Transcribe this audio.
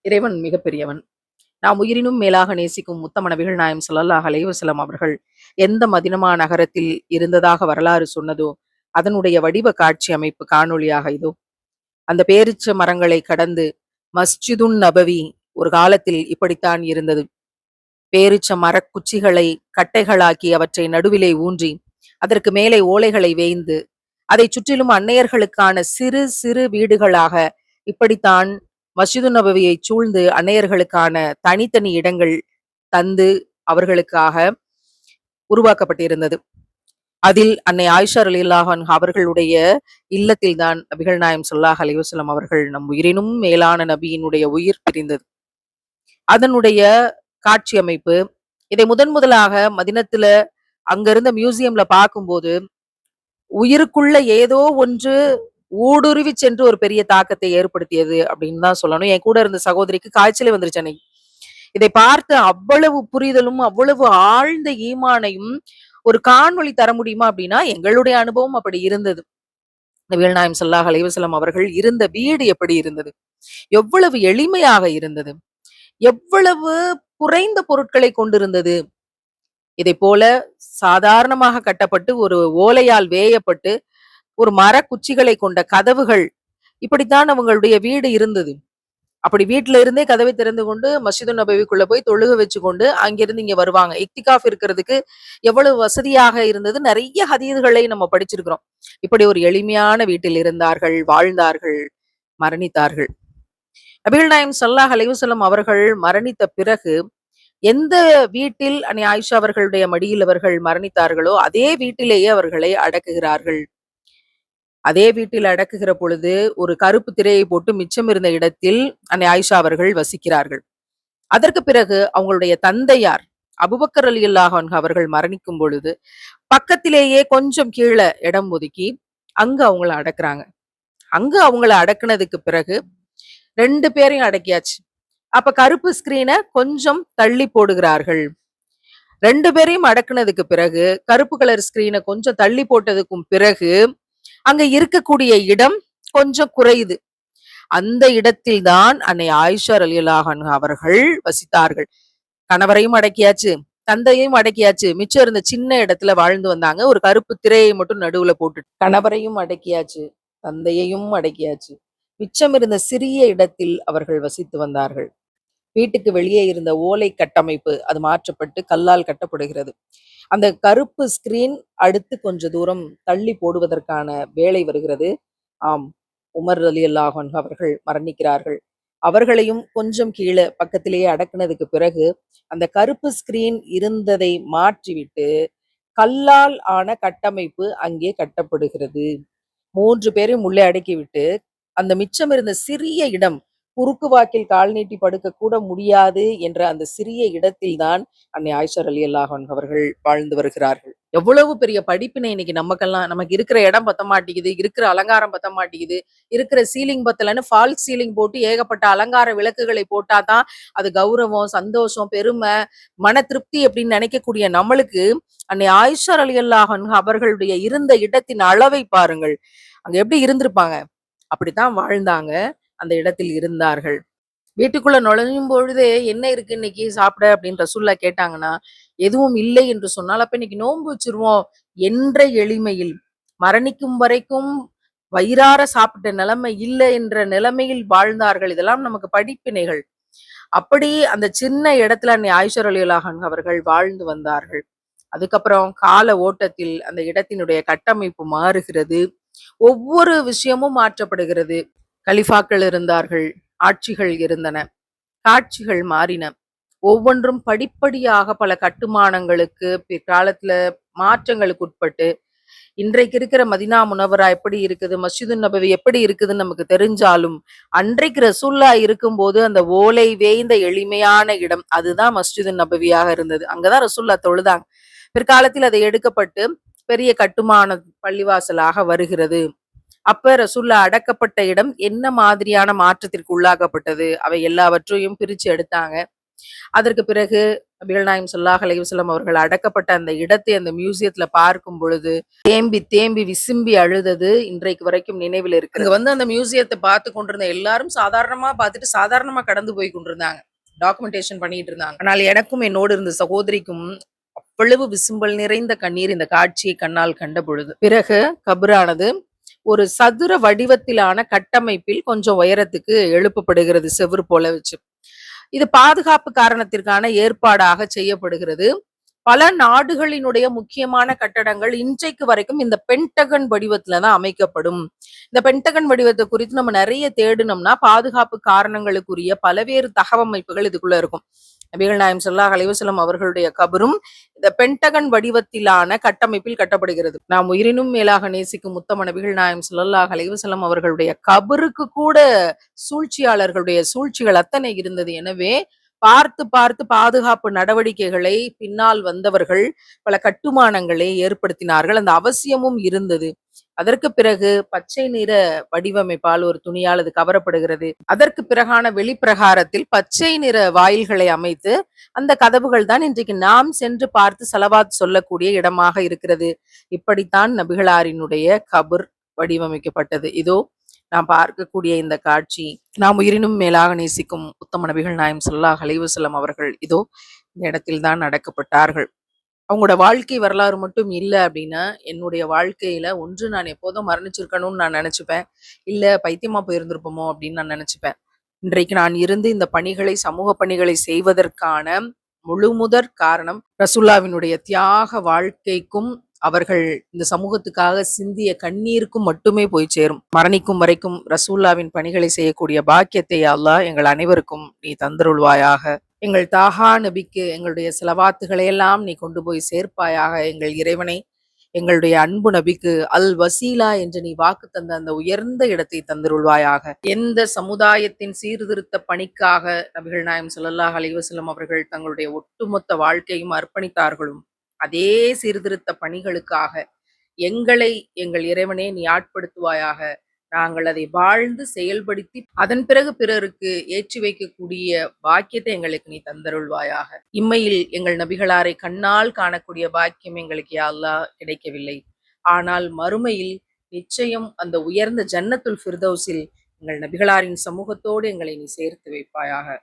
இறைவன் மிகப்பெரியவன். நாம் உயிரினும் மேலாக நேசிக்கும் முத்தம நபிகள் நாயகம் ஸல்லல்லாஹு அலைஹி வஸல்லம் அவர்கள் எந்த மதினமா நகரத்தில் இருந்ததாக வரலாறு சொன்னதோ, அதனுடைய வடிவ காட்சி அமைப்பு காணொளியாக இதோ. அந்த பேரிச்ச மரங்களை கடந்து மஸ்ஜிதுன் நபவி ஒரு காலத்தில் இப்படித்தான் இருந்தது. பேரிச்ச மரக்குச்சிகளை கட்டைகளாக்கி அவற்றை நடுவிலே ஊன்றி, அதற்கு மேலே ஓலைகளை வேய்ந்து, அதைச் சுற்றிலும் அன்னையர்களுக்கான சிறு சிறு வீடுகளாக இப்படித்தான் மஸ்ஜிது நபவியை சூழ்ந்து அன்னையர்களுக்கான தனித்தனி இடங்கள் தந்து அவர்களுக்காக உருவாக்கப்பட்டிருந்தது. அதில் அன்னை ஆயிஷா ரலியல்லாஹு அன்ஹா அவர்களுடைய இல்லத்தில் தான் நபிகள் நாயகம் ஸல்லல்லாஹு அலைஹி வஸல்லம் அவர்கள் நம் உயிரினும் மேலான நபியினுடைய உயிர் பிரிந்தது. அதனுடைய காட்சி அமைப்பு இதை முதலாக மதினத்துல அங்க இருந்த மியூசியம்ல பார்க்கும்போது உயிருக்குள்ள ஏதோ ஒன்று ஊடுருவி சென்று ஒரு பெரிய தாக்கத்தை ஏற்படுத்தியது அப்படின்னு தான் சொல்லணும். என் கூட இருந்த சகோதரிக்கு காய்ச்சலே வந்துருச்சு அன்னைக்கு. இதை பார்த்து அவ்வளவு புரிதலும் அவ்வளவு ஆழ்ந்த ஈமானையும் ஒரு காணொளி தர முடியுமா அப்படின்னா எங்களுடைய அனுபவம் அப்படி இருந்தது. நபிகள் நாயகம் ஸல்லல்லாஹு அலைஹி வஸல்லம் அவர்கள் இருந்த வீடு எப்படி இருந்தது, எவ்வளவு எளிமையாக இருந்தது, எவ்வளவு குறைந்த பொருட்களை கொண்டிருந்தது. இதை போல சாதாரணமாக கட்டப்பட்டு ஒரு ஓலையால் வேயப்பட்டு ஒரு மர குச்சிகளை கொண்ட கதவுகள், இப்படித்தான் அவங்களுடைய வீடு இருந்தது. அப்படி வீட்டுல இருந்தே கதவை திறந்து கொண்டு மஸ்ஜிது நபவிக்குள்ள போய் தொழுக வச்சு கொண்டு அங்கிருந்து இங்க வருவாங்க. இக்திகாஃப் இருக்கிறதுக்கு எவ்வளவு வசதியாக இருந்தது. நிறைய ஹதீதுகளை நம்ம படிச்சிருக்கிறோம். இப்படி ஒரு எளிமையான வீட்டில் இருந்தார்கள், வாழ்ந்தார்கள், மரணித்தார்கள். நபிகள் நாயகம் ஸல்லல்லாஹு அலைஹி வஸல்லம் அவர்கள் மரணித்த பிறகு எந்த வீட்டில் அன்னை ஆயிஷா அவர்களுடைய மடியில் அவர்கள் மரணித்தார்களோ அதே வீட்டிலேயே அவர்களை அடக்குகிறார்கள். அதே வீட்டில் அடக்குகிற பொழுது ஒரு கருப்பு திரையை போட்டு மிச்சம் இருந்த இடத்தில் அன்னை ஆயிஷா அவர்கள் வசிக்கிறார்கள். அதற்கு பிறகு அவங்களுடைய தந்தையார் அபூபக்கர் ரலியல்லாஹு அன்ஹு அவர்கள் மரணிக்கும் பொழுது பக்கத்திலேயே கொஞ்சம் கீழே இடம் ஒதுக்கி அங்க அவங்கள அடக்குறாங்க. அங்க அவங்கள அடக்குனதுக்கு பிறகு 2 பேரையும் அடக்கியாச்சு. அப்ப கருப்பு ஸ்கிரீனை கொஞ்சம் தள்ளி போடுகிறார்கள். 2 பேரையும் அடக்குனதுக்கு பிறகு கருப்பு கலர் ஸ்கிரீனை கொஞ்சம் தள்ளி போட்டதுக்கும் பிறகு அங்க இருக்கக்கூடிய இடம் கொஞ்சம் குறையுது. அந்த இடத்தில் தான் அன்னை ஆயிஷா ரலியல்லாஹு அன்ஹா அவர்கள் வசித்தார்கள். கணவரையும் அடக்கியாச்சு, தந்தையையும் அடக்கியாச்சு, மிச்சம் இருந்த சின்ன இடத்துல வாழ்ந்து வந்தாங்க. ஒரு கருப்பு திரையை மட்டும் நடுவுல போட்டு கணவரையும் அடக்கியாச்சு, தந்தையையும் அடக்கியாச்சு, மிச்சம் இருந்த சிறிய இடத்தில் அவர்கள் வசித்து வந்தார்கள். வீட்டுக்கு வெளியே இருந்த ஓலை கட்டமைப்பு அது மாற்றப்பட்டு கல்லால் கட்டப்படுகிறது. அந்த கருப்பு ஸ்கிரீன் அடுத்து கொஞ்ச தூரம் தள்ளி போடுவதற்கான வேலை வருகிறது. ஆம், உமர் ரலியல்லாஹு அன்ஹு அவர்கள் மரணிக்கிறார்கள். அவர்களையும் கொஞ்சம் கீழே பக்கத்திலேயே அடக்குனதுக்கு பிறகு அந்த கருப்பு ஸ்கிரீன் இருந்ததை மாற்றிவிட்டு கல்லால் ஆன கட்டமைப்பு அங்கே கட்டப்படுகிறது. 3 பேரையும் உள்ளே அடக்கிவிட்டு அந்த மிச்சம் இருந்த சிறிய இடம், குறுக்கு வாக்கில் கால் நீட்டி படுக்க கூட முடியாது என்ற அந்த சிறிய இடத்தில் தான் அன்னை ஆயிஷா ரலியல்லாஹு அன்ஹா அவர்கள் வாழ்ந்து வருகிறார்கள். எவ்வளவு பெரிய படிப்பினை இன்னைக்கு நமக்கெல்லாம். நமக்கு இருக்கிற இடம் பத்த மாட்டேங்குது, இருக்கிற அலங்காரம் பத்த மாட்டேங்குது, இருக்கிற சீலிங் பத்தலன்னு ஃபால்ஸ் சீலிங் போட்டு ஏகப்பட்ட அலங்கார விளக்குகளை போட்டாதான் அது கௌரவம், சந்தோஷம், பெருமை, மன திருப்தி அப்படின்னு நினைக்கக்கூடிய நம்மளுக்கு அன்னை ஆயிஷா ரலியல்லாஹு அன்ஹா அவர்களுடைய இருந்த இடத்தின் அளவை பாருங்கள். அங்க எப்படி இருந்திருப்பாங்க. அப்படித்தான் வாழ்ந்தாங்க, அந்த இடத்தில் இருந்தார்கள். வீட்டுக்குள்ள நுழையும் பொழுதே என்ன இருக்கு இன்னைக்கு சாப்பிட அப்படின்னு ரசூல்லா கேட்டாங்கன்னா, எதுவும் இல்லை என்று சொன்னால் அப்ப இன்னைக்கு நோன்பு வச்சிருவோம் என்ற எளிமையில், மரணிக்கும் வரைக்கும் வயிறார சாப்பிட்ட நிலைமை இல்லை என்ற நிலைமையில் வாழ்ந்தார்கள். இதெல்லாம் நமக்கு படிப்பினைகள். அப்படி அந்த சின்ன இடத்துல அன்னை ஆயிஷா ரலியல்லாஹு அன்ஹா அவர்கள் வாழ்ந்து வந்தார்கள். அதுக்கப்புறம் கால ஓட்டத்தில் அந்த இடத்தினுடைய கட்டமைப்பு மாறுகிறது. ஒவ்வொரு விஷயமும் மாற்றப்படுகிறது. கலிஃபாக்கள் இருந்தார்கள், ஆட்சிகள் இருந்தன, காட்சிகள் மாறின. ஒவ்வொன்றும் படிப்படியாக பல கட்டுமானங்களுக்கு பிற்காலத்துல மாற்றங்களுக்கு உட்பட்டு இன்றைக்கு இருக்கிற மதினா முனவரா எப்படி இருக்குது, மஸ்ஜிது நபவி எப்படி இருக்குதுன்னு நமக்கு தெரிஞ்சாலும் அன்றைக்கு ரசூல்லா இருக்கும்போது அந்த ஓலை வேய்ந்த எளிமையான இடம் அதுதான் மஸ்ஜிது நபவியாக இருந்தது. அங்கதான் ரசூல்லா தொழுதாங்க. பிற்காலத்தில் அதை எடுக்கப்பட்டு பெரிய கட்டுமான பள்ளிவாசலாக வருகிறது. அப்ப ரசூல்லா அடக்கப்பட்ட இடம் என்ன மாதிரியான மாற்றத்திற்கு உள்ளாக்கப்பட்டது, அவை எல்லாவற்றையும் பிரிச்சு எடுத்தாங்க. அதற்கு பிறகு நபிகள் நாயகம் ஸல்லல்லாஹு அலைஹி வஸல்லம் அவர்கள் அடக்கப்பட்ட அந்த இடத்தை அந்த மியூசியத்துல பார்க்கும் பொழுது தேம்பி தேம்பி விசும்பி அழுதது இன்றைக்கு வரைக்கும் நினைவில் இருக்கு. அங்க வந்து அந்த மியூசியத்தை பார்த்து கொண்டிருந்த எல்லாரும் சாதாரணமா பார்த்துட்டு சாதாரணமா கடந்து போய் கொண்டிருந்தாங்க, டாக்குமெண்டேஷன் பண்ணிட்டு இருந்தாங்க. ஆனால் எனக்கும் என்னோடு இருந்த சகோதரிக்கும் அவ்வளவு விசும்பல் நிறைந்த கண்ணீர் இந்த காட்சியை கண்ணால் கண்ட பொழுது. பிறகு கபரானது ஒரு சதுர வடிவத்திலான கட்டமைப்பில் கொஞ்சம் உயரத்துக்கு எழுப்பப்படுகிறது, செவுரு போல வச்சு. இது பாதுகாப்பு காரணத்திற்கான ஏற்பாடாக செய்யப்படுகிறது. பல நாடுகளினுடைய முக்கியமான கட்டடங்கள் இன்றைக்கு வரைக்கும் இந்த பென்டகன் வடிவத்துல தான் அமைக்கப்படும். இந்த பென்டகன் வடிவத்தை குறித்து நம்ம நிறைய தேடினோம்னா பாதுகாப்பு காரணங்களுக்குரிய பல்வேறு தகவமைப்புகள் இதுக்குள்ள இருக்கும். நபிகள் நாயகம் ஸல்லல்லாஹு அலைஹி வஸல்லம் அவர்களுடைய கபரும் இந்த பென்டகன் வடிவத்திலான கட்டமைப்பில் கட்டப்படுகிறது. நாம் உயிரினும் மேலாக நேசிக்கும் முத்தம நபிகள் நாயகம் ஸல்லல்லாஹு அலைஹி வஸல்லம் அவர்களுடைய கபருக்கு கூட சூழ்ச்சியாளர்களுடைய சூழ்ச்சிகள் அத்தனை இருந்தது. எனவே பார்த்து பார்த்து பாதுகாப்பு நடவடிக்கைகளை பின்னால் வந்தவர்கள் பல கட்டுமானங்களை ஏற்படுத்தினார்கள். அந்த அவசியமும் இருந்தது. அதற்கு பிறகு பச்சை நிற வடிவமைப்பால் ஒரு துணியால் அது கவரப்படுகிறது. அதற்கு பிறகான வெளிப்பிரகாரத்தில் பச்சை நிற வாயில்களை அமைத்து அந்த கதவுகள் தான் இன்றைக்கு நாம் சென்று பார்த்து ஸலவாத் சொல்லக்கூடிய இடமாக இருக்கிறது. இப்படித்தான் நபிகளாரினுடைய கபர் வடிவமைக்கப்பட்டது. இதோ நாம் பார்க்கக்கூடிய இந்த காட்சி, நாம் உயிரினும் மேலாக நேசிக்கும் உத்தம நபிகள் நாயகம் ஸல்லல்லாஹு அலைஹி வஸல்லம் அவர்கள் இதோ இந்த இடத்தில் தான் அடக்கப்பட்டார்கள். அவங்களோட வாழ்க்கை வரலாறு மட்டும் இல்லை அப்படின்னா, என்னுடைய வாழ்க்கையில ஒன்று நான் எப்போதும் மரணிச்சிருக்கணும்னு நான் நினைச்சுப்பேன், இல்ல பைத்தியமா போயிருந்திருப்போமோ அப்படின்னு நான் நினைச்சுப்பேன். இன்றைக்கு நான் இருந்து இந்த பணிகளை, சமூக பணிகளை செய்வதற்கான முழுமுதற் காரணம் ரசூலுல்லாஹ்வினுடைய தியாக வாழ்க்கைக்கும் அவர்கள் இந்த சமூகத்துக்காக சிந்திய கண்ணீருக்கும் மட்டுமே போய் சேரும். மரணிக்கும் வரைக்கும் ரசூலுல்லாஹ்வின் பணிகளை செய்யக்கூடிய பாக்கியத்தை அல்லாஹ் எங்கள் அனைவருக்கும் நீ தந்தருள்வாயாக. எங்கள் தாஹா நபிக்கு எங்களுடைய ஸலவாத்துகளை எல்லாம் நீ கொண்டு போய் சேர்ப்பாயாக. எங்கள் இறைவனை, எங்களுடைய அன்பு நபிக்கு அல் வசீலா என்று நீ வாக்கு தந்த அந்த உயர்ந்த இடத்தை தந்தருள்வாயாக. எந்த சமுதாயத்தின் சீர்திருத்த பணிக்காக நபிகள் நாயகம் ஸல்லல்லாஹு அலைஹி வஸல்லம் அவர்கள் தங்களுடைய ஒட்டுமொத்த வாழ்க்கையும் அர்ப்பணித்தார்களும் அதே சீர்திருத்த பணிகளுக்காக எங்களை, எங்கள் இறைவனே நீ ஆட்படுத்துவாயாக. நாங்கள் அதை வாழ்ந்து செயல்படுத்தி அதன் பிறகு பிறருக்கு ஏற்றி வைக்கக்கூடிய பாக்கியத்தை எங்களுக்கு நீ தந்தருள்வாயாக. இம்மையில் எங்கள் நபிகளாரை கண்ணால் காணக்கூடிய பாக்கியம் எங்களுக்கு யா அல்லாஹ் கிடைக்கவில்லை. ஆனால் மறுமையில் நிச்சயம் அந்த உயர்ந்த ஜன்னத்துல் ஃபிர்தௌஸில் எங்கள் நபிகளாரின் சமூகத்தோடு எங்களை நீ சேர்த்து வைப்பாயாக.